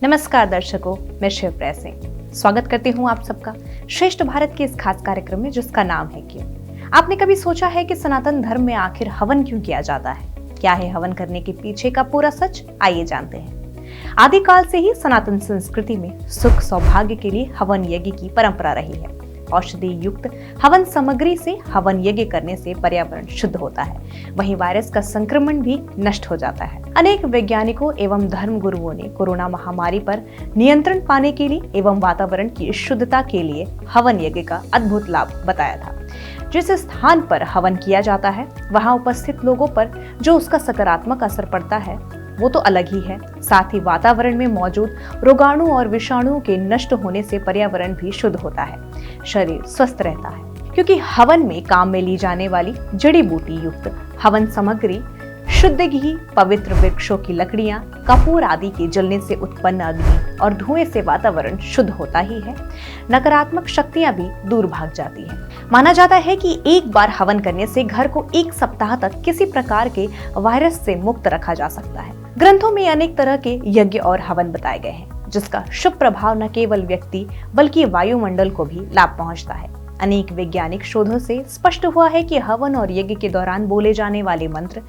नमस्कार दर्शकों, मैं शिवप्रिया सिंह स्वागत करती हूँ आप सबका श्रेष्ठ भारत के इस खास कार्यक्रम में जिसका नाम है क्यों। आपने कभी सोचा है कि सनातन धर्म में आखिर हवन क्यों किया जाता है? क्या है हवन करने के पीछे का पूरा सच? आइए जानते हैं। आदिकाल से ही सनातन संस्कृति में सुख सौभाग्य के लिए हवन यज्ञ की परंपरा रही है। औषधि युक्त हवन सामग्री से हवन यज्ञ करने से पर्यावरण शुद्ध होता है, वहीं वायरस का संक्रमण भी नष्ट हो जाता है। अनेक वैज्ञानिकों एवं धर्म गुरुओं ने कोरोना महामारी पर नियंत्रण पाने के लिए एवं वातावरण की शुद्धता के लिए हवन यज्ञ का अद्भुत लाभ बताया था। जिस स्थान पर हवन किया जाता है वहां उपस्थित लोगों पर जो उसका सकारात्मक असर पड़ता है वो तो अलग ही है। साथ ही वातावरण में मौजूद रोगाणु और विषाणुओं के नष्ट होने से पर्यावरण भी शुद्ध होता है, शरीर स्वस्थ रहता है। क्योंकि हवन में काम में ली जाने वाली जड़ी बूटी युक्त हवन सामग्री, शुद्ध घी, पवित्र वृक्षों की लकड़ियां, कपूर आदि के जलने से उत्पन्न अग्नि और धुएं से वातावरण शुद्ध होता ही है। नकारात्मक शक्तियां भी दूर भाग जाती है। माना जाता है कि एक बार हवन करने से घर को एक सप्ताह तक किसी प्रकार के वायरस से मुक्त रखा जा सकता है। ग्रंथों में अनेक तरह के यज्ञ और हवन बताए गए हैं, जिसका शुभ प्रभाव न केवल व्यक्ति बल्कि वायुमंडल को भी लाभ पहुंचता है। अनेक वैज्ञानिक शोधों से स्पष्ट हुआ है कि हवन और यज्ञ के दौरान बोले जाने वाले मंत्र,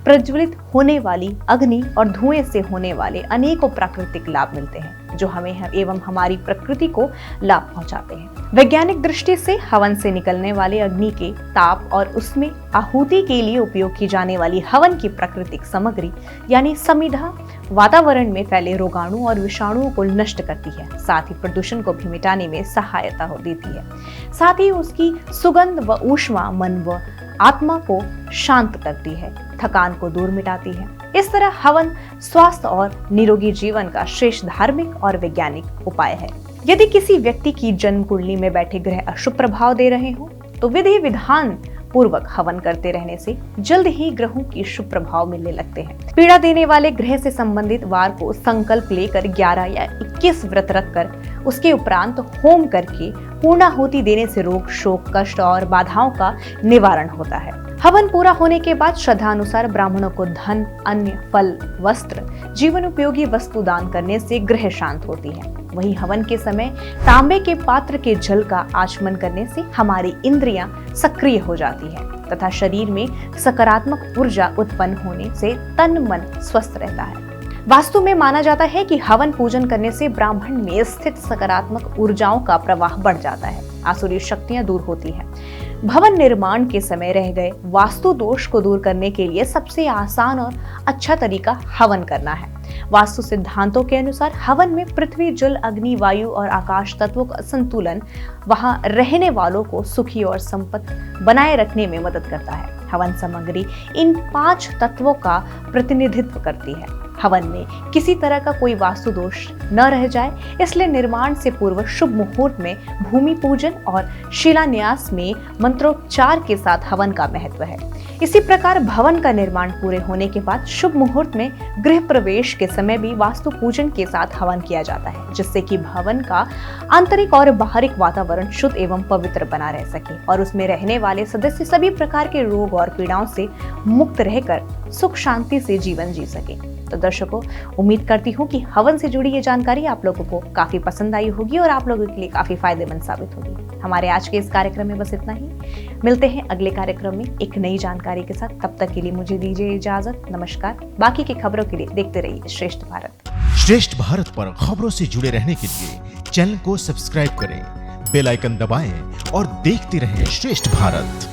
प्रज्वलित होने वाली अग्नि और धुएं से होने वाले अनेकों प्राकृतिक लाभ मिलते हैं, जो हमें एवं हमारी प्रकृति को लाभ पहुंचाते हैं। वैज्ञानिक दृष्टि से हवन से निकलने वाले अग्नि के ताप और उसमें आहुति के लिए उपयोग की जाने वाली हवन की प्राकृतिक सामग्री यानी समिधा वातावरण में फैले रोगाणु और विषाणुओं को नष्ट करती है। साथ ही प्रदूषण को भी मिटाने में सहायता देती है। साथ ही उसकी सुगंध व ऊष्मा मन व आत्मा को शांत करती है, थकान को दूर मिटाती है। इस तरह हवन स्वास्थ्य और निरोगी जीवन का श्रेष्ठ धार्मिक और वैज्ञानिक उपाय है। यदि किसी व्यक्ति की जन्म कुंडली में बैठे ग्रह अशुभ प्रभाव दे रहे हो तो विधि विधान पूर्वक हवन करते रहने से जल्द ही ग्रहों की शुभ प्रभाव मिलने लगते हैं। पीड़ा देने वाले ग्रह से संबंधित वार को संकल्प लेकर 11 या 21 व्रत रखकर उसके उपरांत होम करके पूर्णाहुति देने से रोग, शोक, कष्ट और बाधाओं का निवारण होता है। हवन पूरा होने के बाद श्रद्धा अनुसार ब्राह्मणों को धन, अन्य, फल, वस्त्र, जीवन उपयोगी वस्तु दान करने से ग्रह शांत होती है। वहीं हवन के समय तांबे के पात्र के जल का आचमन करने से हमारी इंद्रियां सक्रिय हो जाती है तथा शरीर में सकारात्मक ऊर्जा उत्पन्न होने से तन मन स्वस्थ रहता है। वास्तु में माना जाता है कि हवन पूजन करने से ब्राह्मण में स्थित सकारात्मक ऊर्जाओं का प्रवाह बढ़ जाता है, आसुरी शक्तियां दूर होती हैं। भवन निर्माण के समय रह गए वास्तु दोष को दूर करने के लिए सबसे आसान और अच्छा तरीका हवन करना है। वास्तु सिद्धांतों के अनुसार हवन में पृथ्वी, जल, अग्नि, वायु और आकाश तत्वों का संतुलन वहां रहने वालों को सुखी और संपन्न बनाए रखने में मदद करता है। हवन सामग्री इन 5 तत्वों का प्रतिनिधित्व करती है। हवन में किसी तरह का कोई वास्तु दोष न रह जाए, इसलिए निर्माण से पूर्व शुभ मुहूर्त में भूमि पूजन और शिलान्यास में मंत्रोच्चार के साथ हवन का महत्व है। इसी प्रकार भवन का निर्माण पूरे होने के बाद शुभ मुहूर्त में गृह प्रवेश के समय भी वास्तु पूजन के साथ हवन किया जाता है, जिससे कि भवन का आंतरिक और बाहरिक वातावरण शुद्ध एवं पवित्र बना रह सके और उसमें रहने वाले सदस्य सभी प्रकार के रोग और पीड़ाओं से मुक्त रहकर सुख शांति से जीवन जी सके। तो दर्शकों, उम्मीद करती हूँ कि हवन से जुड़ी ये जानकारी आप लोगों को काफी पसंद आई होगी और आप लोगों के लिए काफी फायदेमंद साबित होगी। हमारे आज के इस कार्यक्रम में बस इतना ही। मिलते हैं अगले कार्यक्रम में एक नई जानकारी के साथ। तब तक के लिए मुझे दीजिए इजाजत। नमस्कार। बाकी की खबरों के लिए देखते रहिए श्रेष्ठ भारत। श्रेष्ठ भारत पर खबरों से जुड़े रहने के लिए चैनल को सब्सक्राइब करें, बेल आइकन दबाएं और देखते रहें श्रेष्ठ भारत।